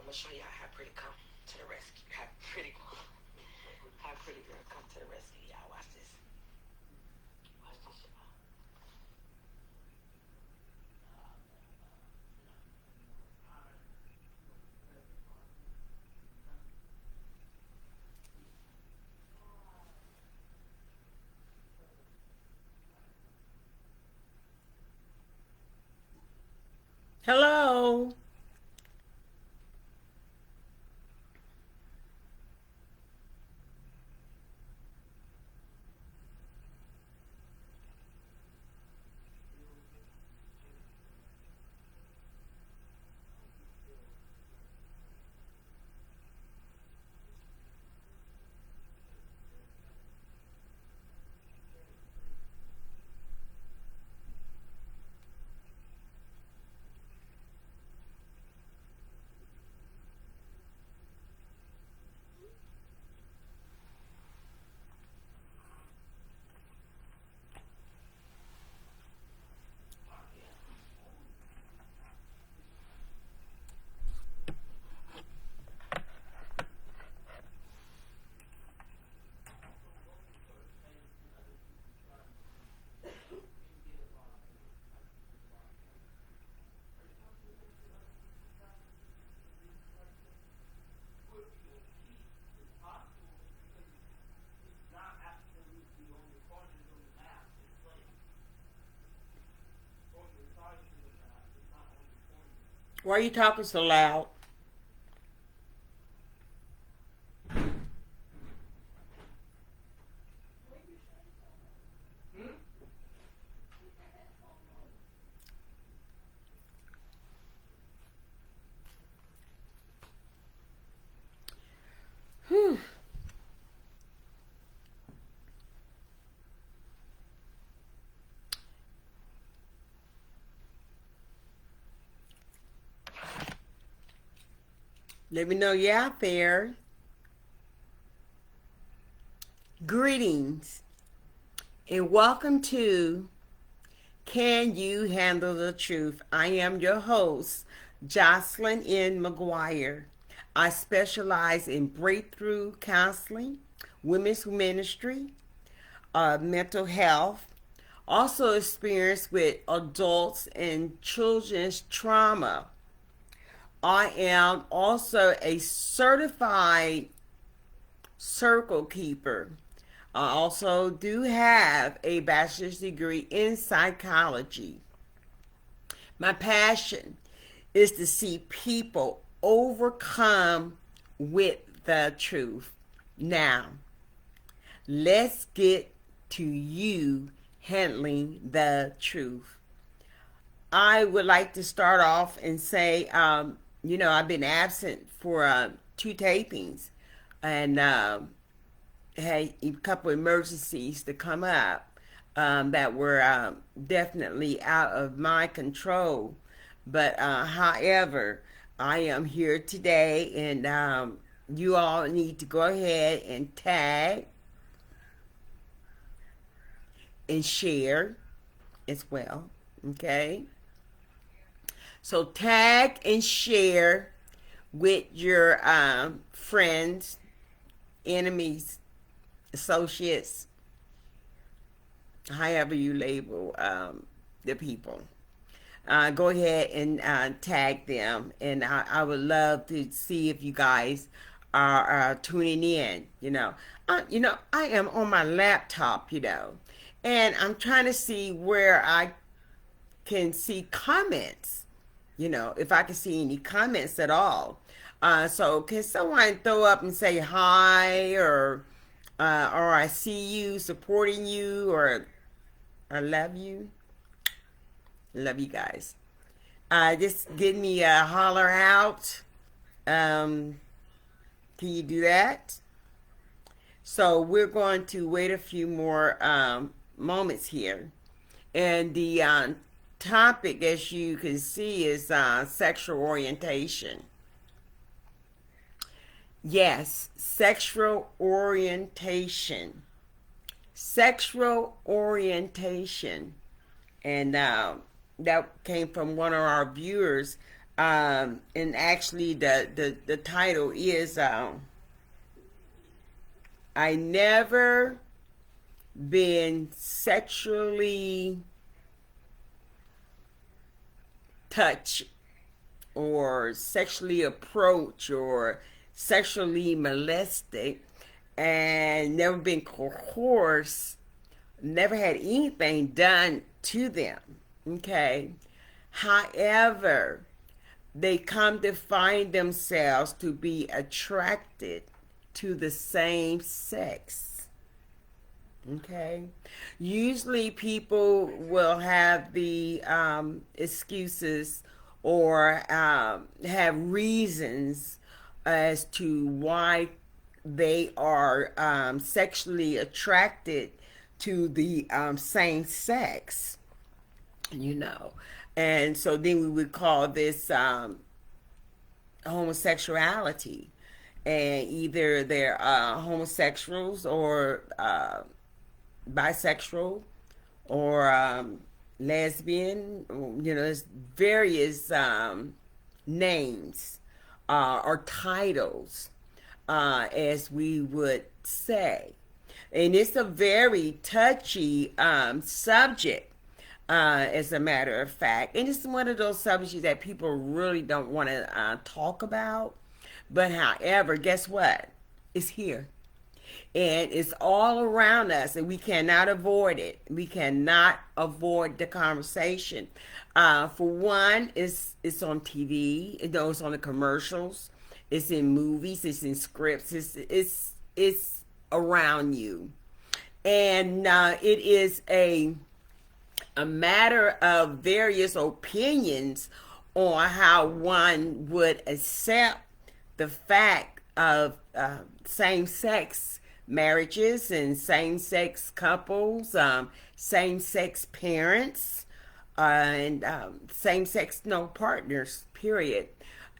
gonna show y'all how pretty come to the rescue. How pretty girl come to the rescue. Y'all watch this. Watch this, y'all. Hello. Why are you talking so loud? Whew. Let me know you're out there. Greetings and welcome to Can You Handle the Truth? I am your host, Jocelyn N. McGuire. I specialize in breakthrough counseling, women's ministry, mental health, also experience with adults and children's trauma. I am also a certified circle keeper. I also do have a bachelor's degree in psychology. My passion is to see people overcome with the truth. Now, let's get to you handling the truth. I would like to start off and say, I've been absent for two tapings and had a couple emergencies to come up that were definitely out of my control. But however, I am here today, and you all need to go ahead and tag and share as well. Okay? So tag and share with your friends, enemies, associates, however you label the people. Go ahead and tag them, and I would love to see if you guys are tuning in. I am on my laptop, and I'm trying to see where I can see comments. If I can see any comments at all. So can someone throw up and say hi, or I see you, supporting you, or I love you? Love you guys. Just give me a holler out. Um, can you do that? So we're going to wait a few more moments here. And the topic, as you can see, is sexual orientation. Yes, sexual orientation. Sexual orientation. And that came from one of our viewers And actually the title is I never been sexually touched or sexually approached or sexually molested and never been coerced, never had anything done to them. Okay. However, they come to find themselves to be attracted to the same sex. Okay. Usually people will have the excuses or have reasons as to why they are sexually attracted to the same sex, you know. And so then we would call this homosexuality. And either they're homosexuals or bisexual or lesbian, you know, there's various names or titles, as we would say. And it's a very touchy subject, as a matter of fact. And it's one of those subjects that people really don't want to talk about. But however, guess what? It's here. And it's all around us, and we cannot avoid it. We cannot avoid the conversation. For one, it's on TV. It's on the commercials. It's in movies. It's in scripts. It's around you, and it is a matter of various opinions on how one would accept the fact of same-sex marriages and same-sex couples, same-sex parents, and same-sex partners, period.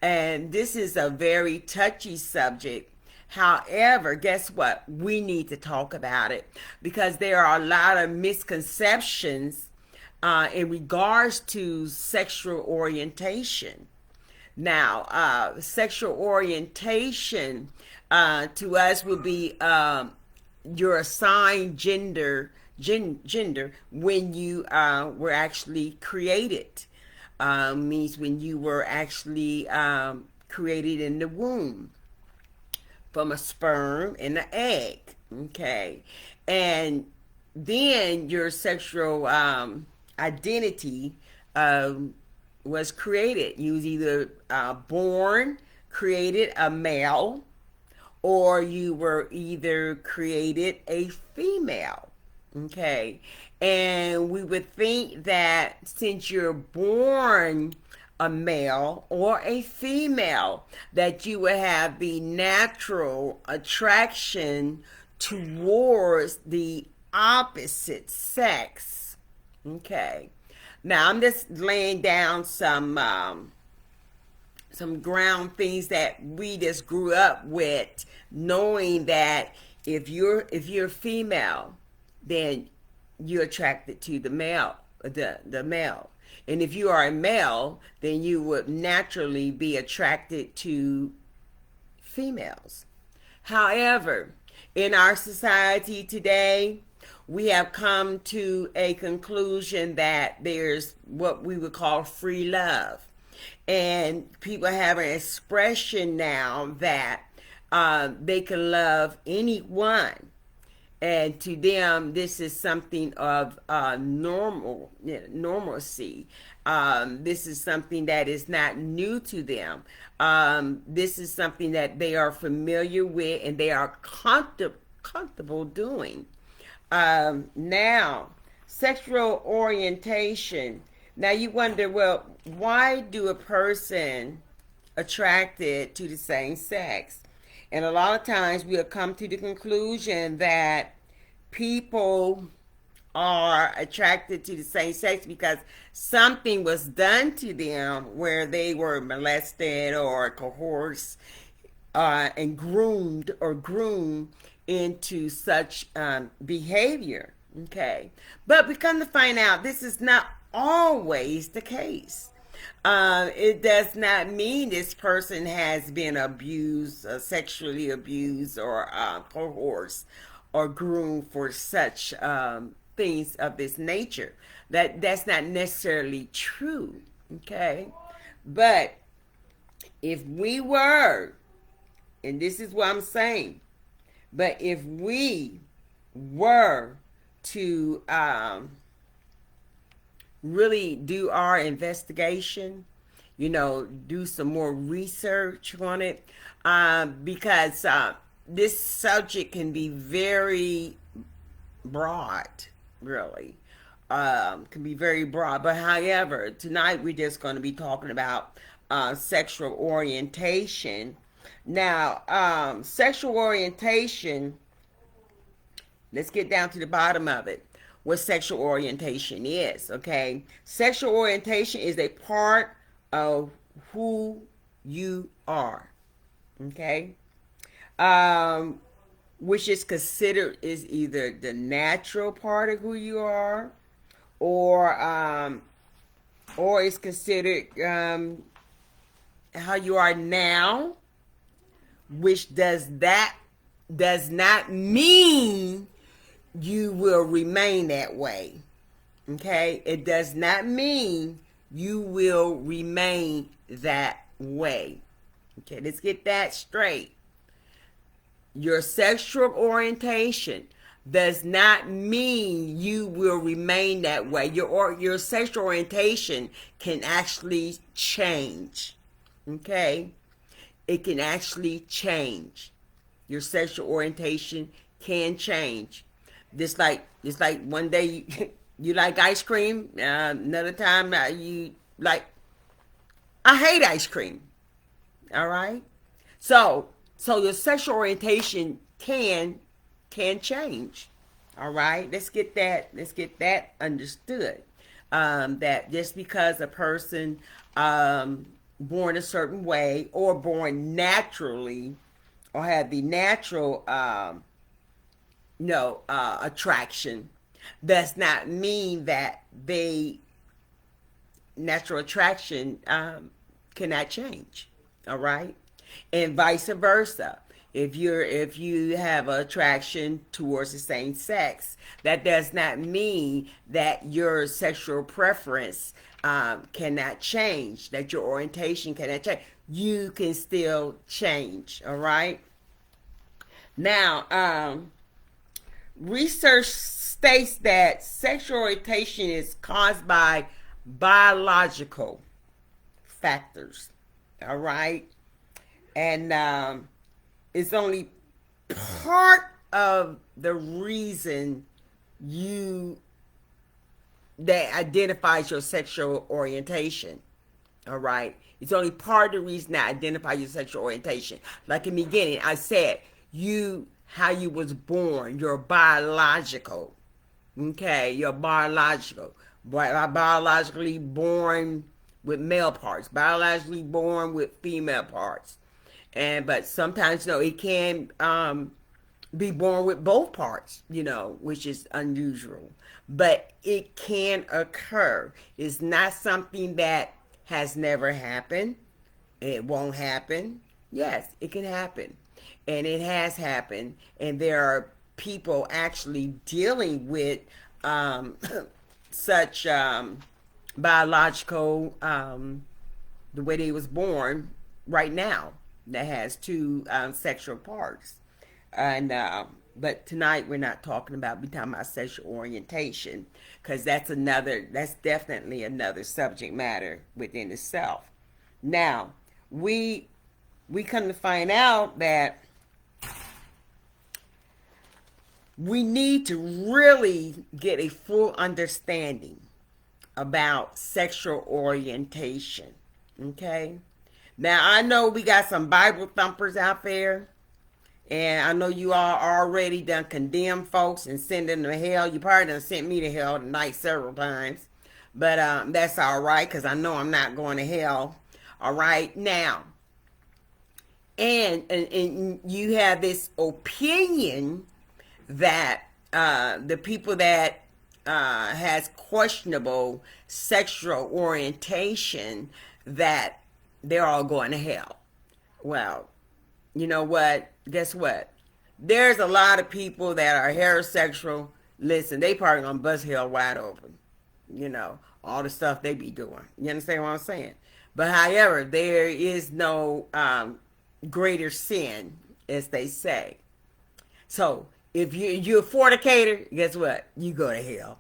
And this is a very touchy subject. However, guess what? We need to talk about it because there are a lot of misconceptions in regards to sexual orientation. Now, sexual orientation to us would be your assigned gender when you were actually created. Means when you were actually created in the womb from a sperm and an egg. Okay, and then your sexual identity was created. You was either born, created a male, or you were either created a female. Okay. And we would think that since you're born a male or a female, that you would have the natural attraction towards the opposite sex. Okay. Now I'm just laying down some ground things that we just grew up with, knowing that if you're female, then you're attracted to the male, the male. And if you are a male, then you would naturally be attracted to females. However, in our society today, we have come to a conclusion that there's what we would call free love. And people have an expression now that they can love anyone. And to them, this is something of normalcy. This is something that is not new to them. This is something that they are familiar with and they are comfortable doing. Now, sexual orientation. Now you wonder, well, why do a person attracted to the same sex? And a lot of times we'll come to the conclusion that people are attracted to the same sex because something was done to them where they were molested or coerced and groomed into such behavior. Okay. But we come to find out this is not always the case. It does not mean this person has been abused, sexually abused, or coerced, or groomed for such things of this nature. That's not necessarily true. Okay, but if we were, and this is what I'm saying, but if we were to really do our investigation, do some more research on it, because this subject can be very broad, really. Can be very broad. But however, tonight we're just going to be talking about sexual orientation. Now, sexual orientation, let's get down to the bottom of it. What sexual orientation is, okay? Sexual orientation is a part of who you are, okay? Which is considered is either the natural part of who you are, or it's considered how you are now, which does not mean you will remain that way. Okay? It does not mean you will remain that way. Okay, let's get that straight. Your sexual orientation does not mean you will remain that way. Your sexual orientation can actually change. Okay? It can actually change. Your sexual orientation can change. Just like one day you like ice cream, another time you like, I hate ice cream. All right? So your sexual orientation can change. All right? Let's get that understood. That just because a person born a certain way, or born naturally, or have the natural attraction, does not mean that they natural attraction cannot change. All right? And vice versa. If you have attraction towards the same sex, that does not mean that your sexual preference cannot change, that your orientation cannot change. You can still change. All right? Now, research states that sexual orientation is caused by biological factors. All right? And it's only part of the reason that identifies your sexual orientation. All right? It's only part of the reason that identifies your sexual orientation. Like in the beginning, I said, how you was born, your biological. Okay, you're biological. Biologically born with male parts, biologically born with female parts. But sometimes, it can be born with both parts, which is unusual. But it can occur. It's not something that has never happened. It won't happen. Yes, it can happen. And it has happened. And there are people actually dealing with such biological, the way they was born right now, that has two sexual parts. And but tonight we're not talking about, we're talking about sexual orientation, because that's definitely another subject matter within itself. Now, we come to find out that we need to really get a full understanding about sexual orientation. Okay? Now, I know we got some Bible thumpers out there, and I know you all already done condemned folks and send them to hell. You probably done sent me to hell tonight several times. But that's all right, because I know I'm not going to hell. All right? Now, and you have this opinion that the people that has questionable sexual orientation that they're all going to hell. Well, you know what? Guess what? There's a lot of people that are heterosexual. Listen, they probably gonna bust hell wide open. You know, all the stuff they be doing. You understand what I'm saying? But however, there is no greater sin, as they say. So if you're a fornicator, guess what? You go to hell.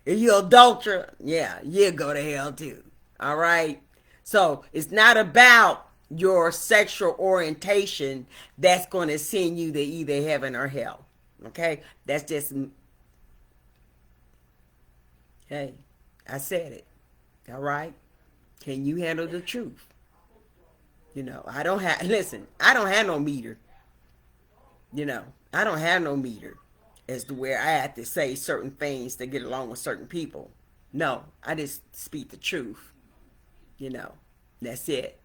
If you're adulterer, yeah, you go to hell too. All right. So it's not about your sexual orientation that's going to send you to either heaven or hell. Okay? That's just, hey, I said it. All right? Can you handle the truth? You know, listen, I don't have no meter. You know, I don't have no meter as to where I have to say certain things to get along with certain people. No, I just speak the truth. You know, that's it.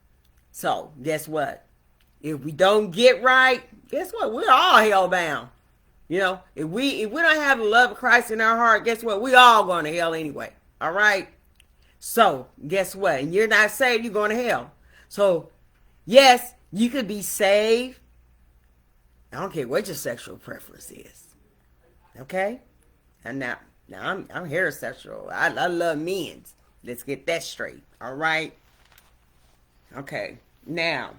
So, guess what? If we don't get right, guess what? We're all hellbound. You know, if we don't have the love of Christ in our heart, guess what? We all going to hell anyway. All right? So, guess what? And you're not saved, you're going to hell. So, yes, you could be saved. I don't care what your sexual preference is. Okay? And now I'm heterosexual. I love men. Let's get that straight. All right? Okay. Now,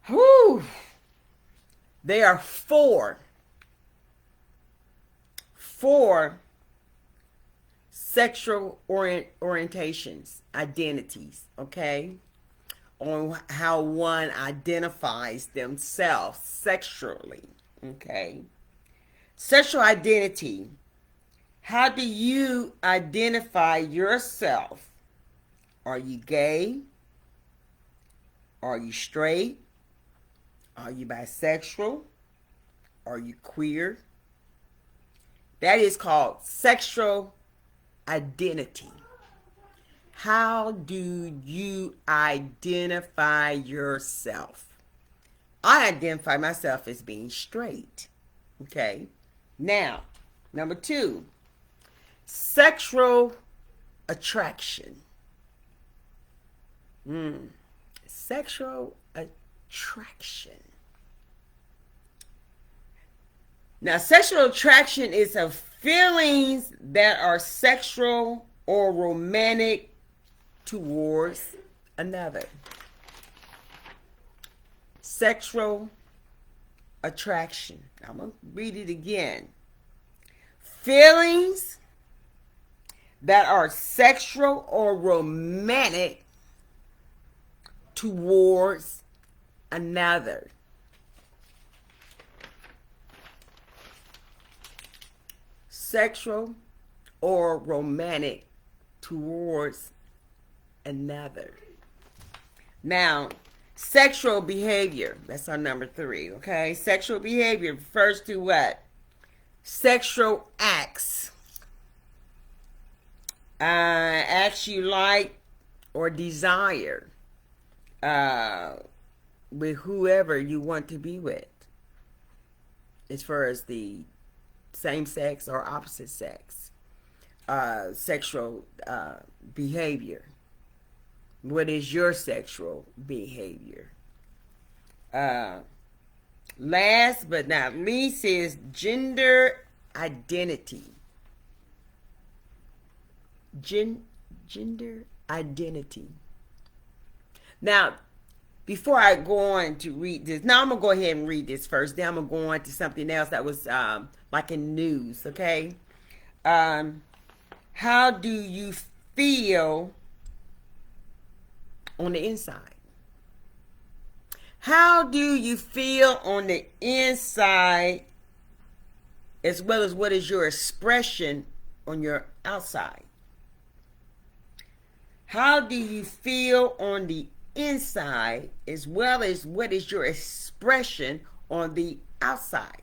whew, there are four sexual orientations, identities, okay, on how one identifies themselves sexually, okay. Sexual identity. How do you identify yourself? Are you gay? Are you straight? Are you bisexual? Are you queer? That is called sexual identity. How do you identify yourself? I identify myself as being straight. Okay. Now, number 2, sexual attraction. Sexual attraction. Now, sexual attraction is of feelings that are sexual or romantic towards another. Sexual attraction. I'm going to read it again. Feelings that are sexual or romantic towards another. Sexual or romantic towards another. Now, sexual behavior. That's our number 3, okay? Sexual behavior refers to what? Sexual acts. Acts you like or desire with whoever you want to be with, as far as the same sex or opposite sex. Sexual behavior. What is your sexual behavior? Last but not least is gender identity. Gender identity. Now, before I go on to read this, now I'm going to go ahead and read this first. Then I'm going to go on to something else that was like in news, okay? How do you feel on the inside? How do you feel on the inside, as well as what is your expression on your outside? How do you feel on the inside, as well as what is your expression on the outside?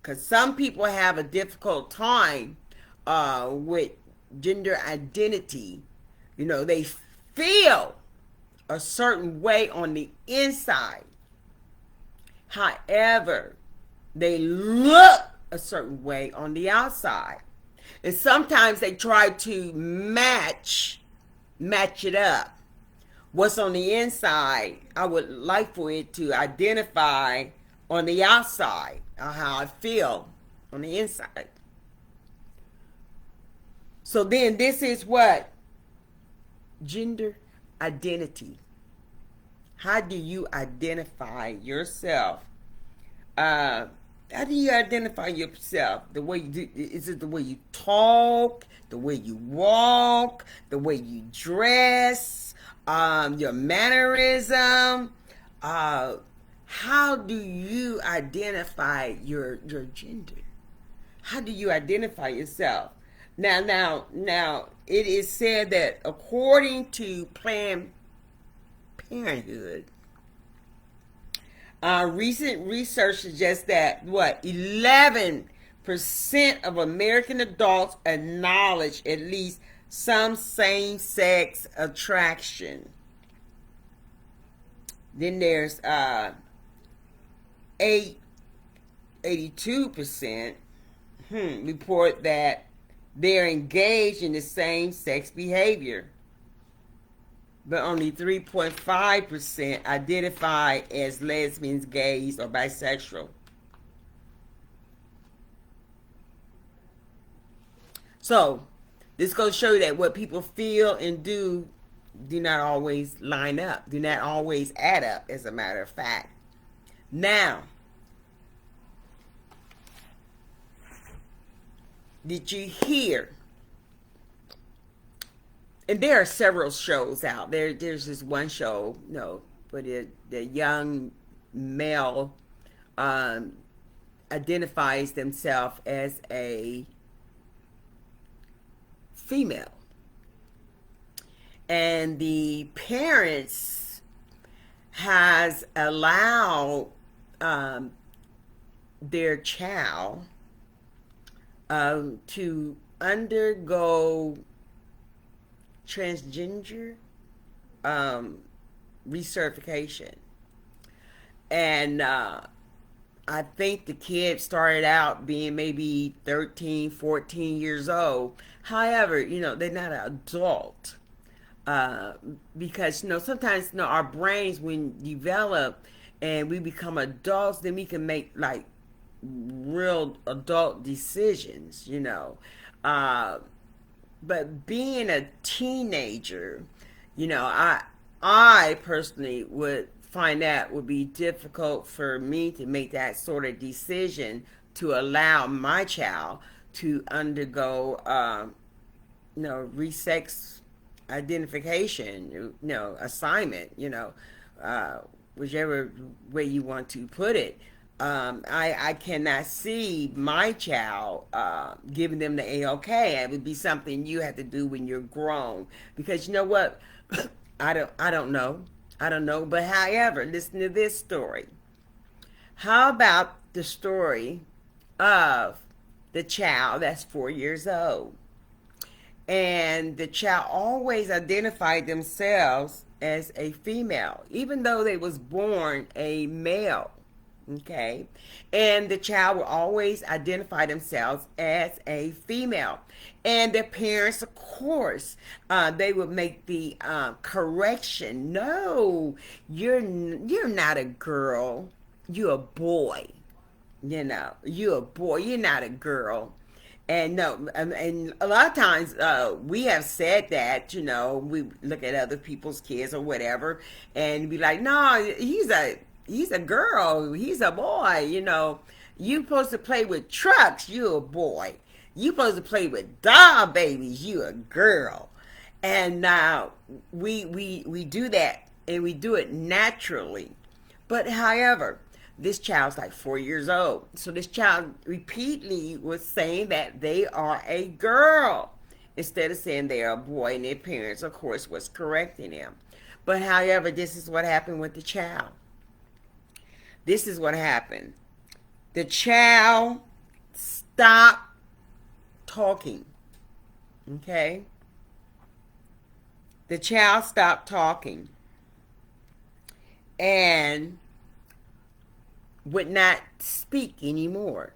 Because some people have a difficult time with gender identity. You know, they feel a certain way on the inside. However, they look a certain way on the outside. And sometimes they try to match it up. What's on the inside, I would like for it to identify on the outside how I feel on the inside. So then this is what? Gender identity. How do you identify yourself? How do you identify yourself? The way you do, is it the way you talk, the way you walk, the way you dress, your mannerism? How do you identify your gender? How do you identify yourself? Now, it is said that according to Planned Parenthood, recent research suggests that 11% of American adults acknowledge at least some same-sex attraction. Then there's 82% report that they're engaged in the same sex behavior, but only 3.5% identify as lesbians, gays, or bisexual. So this goes to show you that what people feel and do not always line up, do not always add up, as a matter of fact. Now, did you hear? And there are several shows out there. There's this one show, but the young male identifies themselves as a female, and the parents has allowed their child to undergo transgender recertification. And I think the kid started out being maybe 13, 14 years old. However, they're not an adult. Because, sometimes, our brains, when develop and we become adults, then we can make, like, real adult decisions, but being a teenager, I personally would find that would be difficult for me to make that sort of decision to allow my child to undergo, resex identification, assignment, whichever way you want to put it. I cannot see my child giving them the A-OK. It would be something you have to do when you're grown. Because you know what? I don't know. But however, listen to this story. How about the story of the child that's 4 years old? And the child always identified themselves as a female, even though they was born a male. Okay, and the child will always identify themselves as a female, and the parents, of course, they would make the correction. No, you're not a girl. You're a boy. You're a boy. You're not a girl. And no, and a lot of times we have said that, we look at other people's kids or whatever, and be like, no, he's a girl, he's a boy, you supposed to play with trucks, you a boy. You supposed to play with doll babies, you a girl. And now we do that, and we do it naturally. But however, this child's like 4 years old. So this child repeatedly was saying that they are a girl instead of saying they're a boy, and their parents, of course, was correcting them. But however, this is what happened with the child. This is what happened. The child stopped talking. Okay? The child stopped talking and would not speak anymore.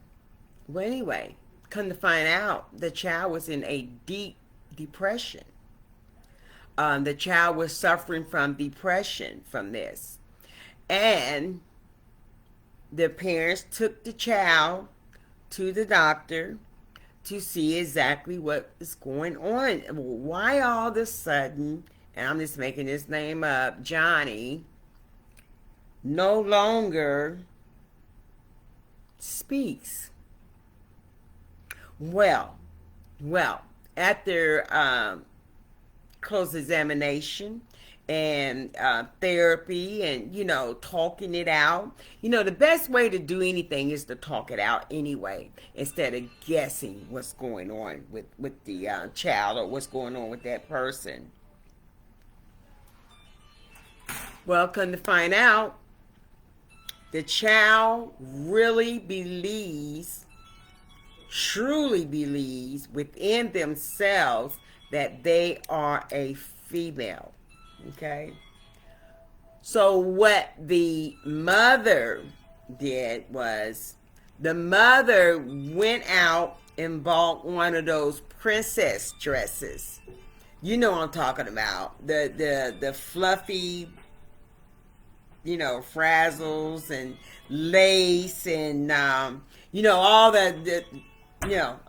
Well, anyway, come to find out, the child was in a deep depression. The child was suffering from depression from this. And the parents took the child to the doctor to see exactly what is going on. Why all of a sudden, and I'm just making this name up, Johnny no longer speaks? Well, after close examination and therapy and, talking it out. The best way to do anything is to talk it out anyway, instead of guessing what's going on with the child or what's going on with that person. Well, come to find out, the child really believes, truly believes within themselves that they are a female. Okay? So what the mother did was, the mother went out and bought one of those princess dresses. You know what I'm talking about. The fluffy, frazzles and lace and all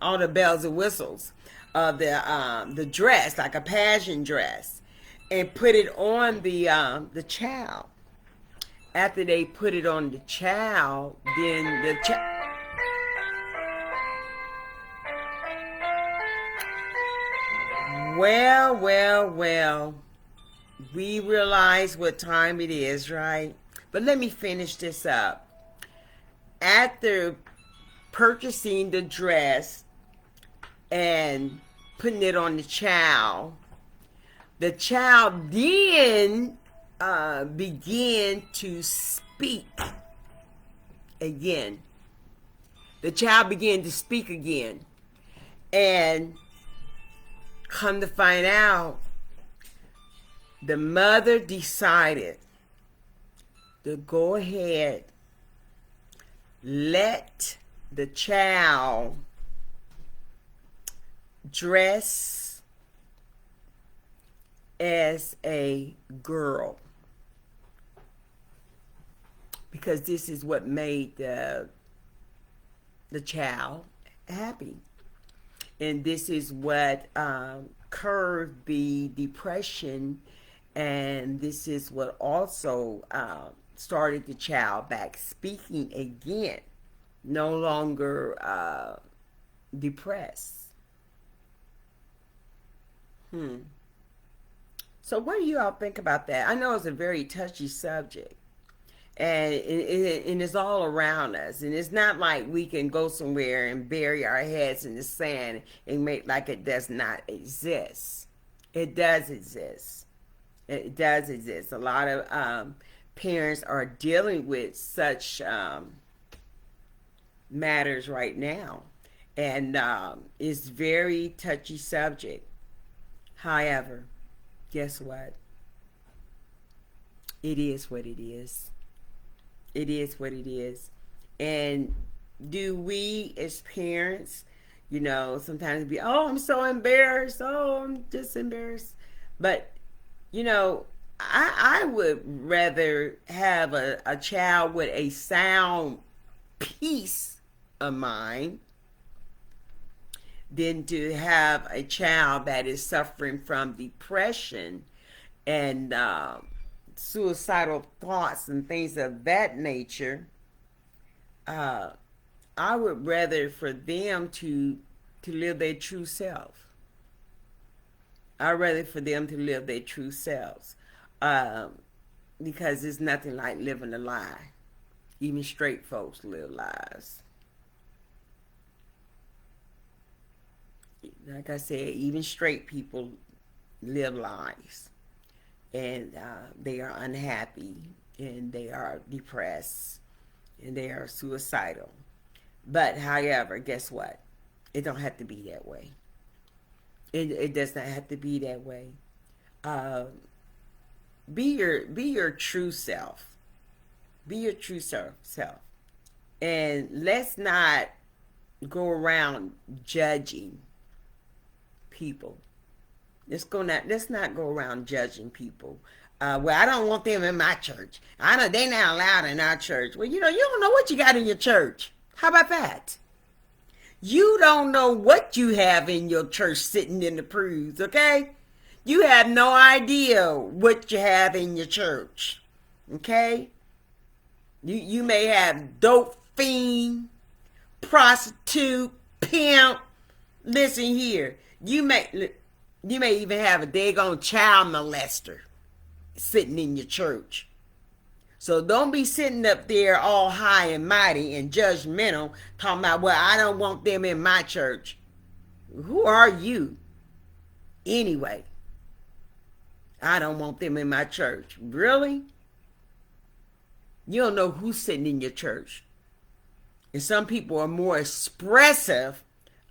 all the bells and whistles of the dress, like a pageant dress, and put it on the child. After they put it on the child, then the child. Well. We realize what time it is, right? But let me finish this up. After purchasing the dress and putting it on the child then began to speak again. The child began to speak again. And come to find out, the mother decided to go ahead, let the child dress as a girl, because this is what made the child happy, and this is what curbed the depression. And this is what also started the child back speaking again, no longer depressed. So what do you all think about that? I know it's a very touchy subject, and it's all around us. And it's not like we can go somewhere and bury our heads in the sand and make like it does not exist. It does exist. It does exist. A lot of parents are dealing with such matters right now, and it's very touchy subject. However, guess what? It is what it is. It is what it is. And do we as parents, sometimes be, oh, I'm so embarrassed. Oh, I'm just embarrassed. But I would rather have a child with a sound peace of mind than to have a child that is suffering from depression and suicidal thoughts and things of that nature. I would rather for them to live their true self. I'd rather for them to live their true selves, because there's nothing like living a lie. Even straight folks live lies. Like I said, even straight people live lies, and they are unhappy, and they are depressed, and they are suicidal. But however, guess what? It don't have to be that way. It does not have to be that way. Be your true self. Be your true self. And let's not, go around judging people. Let's not go around judging people. Well, I don't want them in my church. I know they're not allowed in our church. Well, you don't know what you got in your church. How about that? You don't know what you have in your church sitting in the pews, okay? You have no idea what you have in your church, okay? You may have dope fiend, prostitute, pimp. Listen here, you may even have a daggone child molester sitting in your church. So don't be sitting up there all high and mighty and judgmental, talking about, well, I don't want them in my church. Who are you anyway? I don't want them in my church. Really? You don't know who's sitting in your church. And some people are more expressive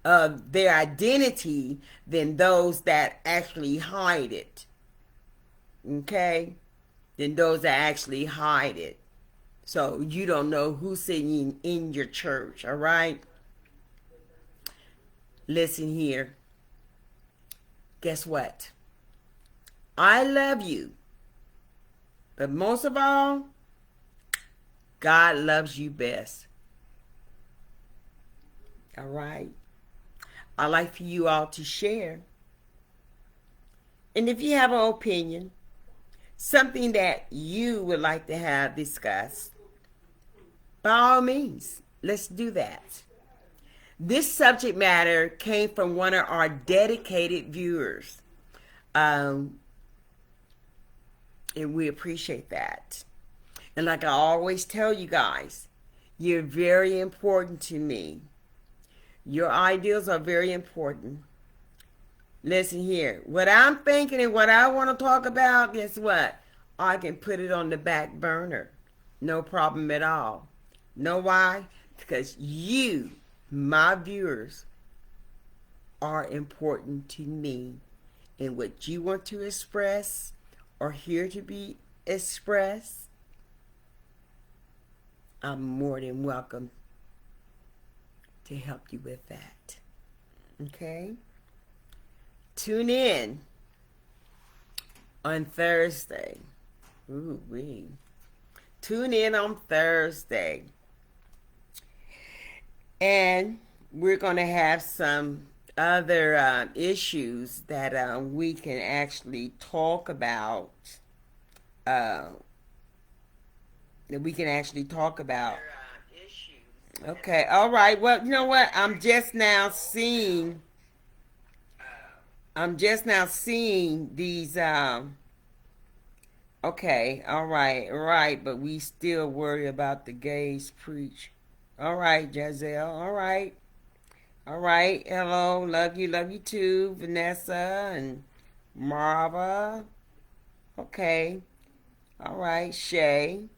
of their identity than those that actually hide it. Okay? Than those that actually hide it. So you don't know who's sitting in your church, all right? Listen here. Guess what? I love you. But most of all, God loves you best. All right? I'd like for you all to share. And if you have an opinion, something that you would like to have discussed, by all means, let's do that. This subject matter came from one of our dedicated viewers. And we appreciate that. And like I always tell you guys, you're very important to me. Your ideas are very important. Listen here. What I'm thinking and what I want to talk about, guess what? I can put it on the back burner. No problem at all. Know why? Because you, my viewers, are important to me. And what you want to express or hear to be expressed, I'm more than welcome to help you with that. Okay? Tune in on Thursday. Ooh-wee. Tune in on Thursday. And we're going to have some other issues that we can actually talk about. Okay, all right. Well, you know what? I'm just now seeing these. Okay, all right, but we still worry about the gays preach. All right, Giselle. All right. Hello, love you too, Vanessa and Marva. Okay, all right, Shay.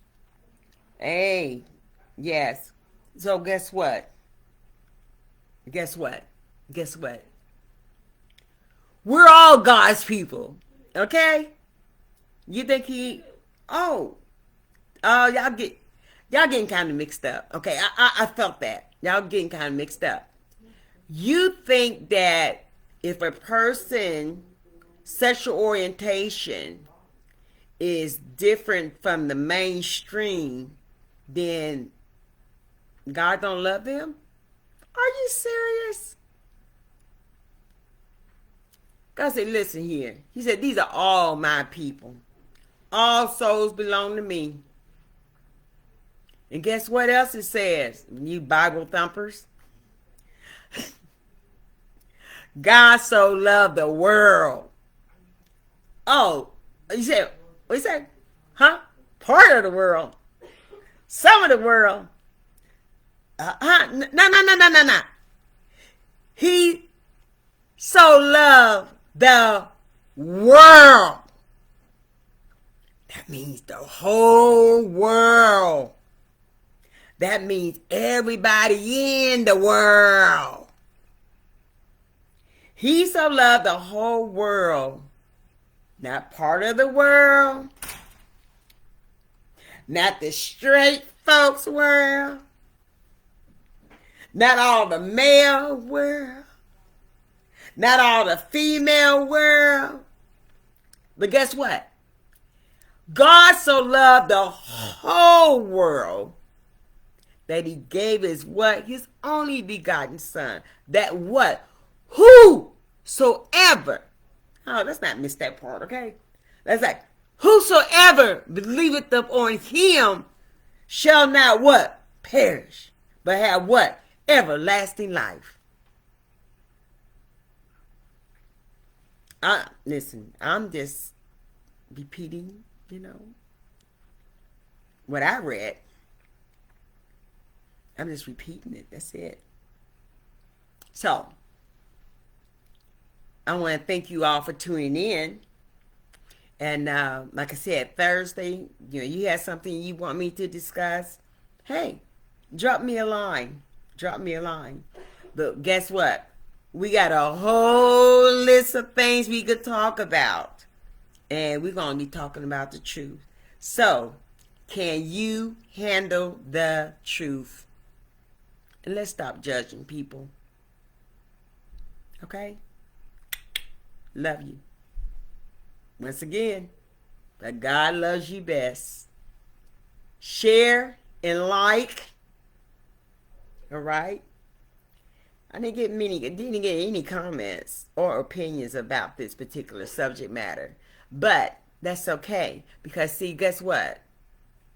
Hey, yes. So guess what? We're all God's people. Okay? You think y'all getting kind of mixed up. Okay, I felt that. Y'all getting kind of mixed up. You think that if a person sexual orientation is different from the mainstream, then God don't love them? Are you serious? God said, listen here. He said, these are all my people. All souls belong to me. And guess what else it says, you Bible thumpers? God so loved the world. Oh, you said, what you said? Huh? Part of the world. Some of the world. No. He so loved the world. That means the whole world. That means everybody in the world. He so loved the whole world. Not part of the world. Not the straight folks world. Not all the male world. Not all the female world. But guess what? God so loved the whole world that he gave his what? His only begotten son. That what? Whosoever. Oh, let's not miss that part, okay? That's like, whosoever believeth upon him shall not what? Perish. But have what? Everlasting life. Listen, I'm just repeating, what I read. I'm just repeating it. That's it. So, I want to thank you all for tuning in. And like I said, Thursday, you have something you want me to discuss, hey, drop me a line. Drop me a line. But guess what? We got a whole list of things we could talk about. And we're going to be talking about the truth. So, can you handle the truth? And let's stop judging people. Okay? Love you. Once again, but God loves you best. Share and like. All right? I didn't get any comments or opinions about this particular subject matter. But that's okay. Because see, guess what?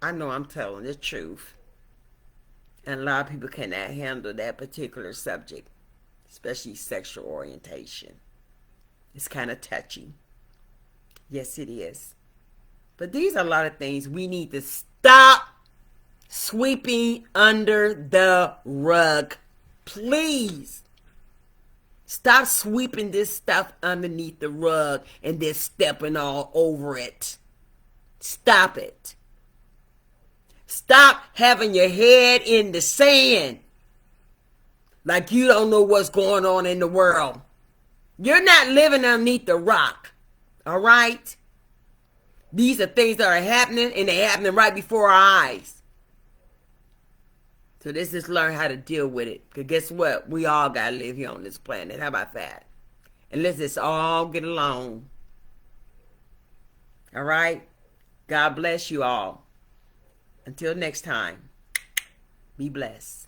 I know I'm telling the truth. And a lot of people cannot handle that particular subject. Especially sexual orientation. It's kind of touchy. Yes, it is. But these are a lot of things we need to stop sweeping under the rug. Please. Stop sweeping this stuff underneath the rug and then stepping all over it. Stop it. Stop having your head in the sand like you don't know what's going on in the world. You're not living underneath the rock. All right? These are things that are happening, and they're happening right before our eyes. So let's just learn how to deal with it. Because guess what? We all got to live here on this planet. How about that? And let's just all get along. All right? God bless you all. Until next time, be blessed.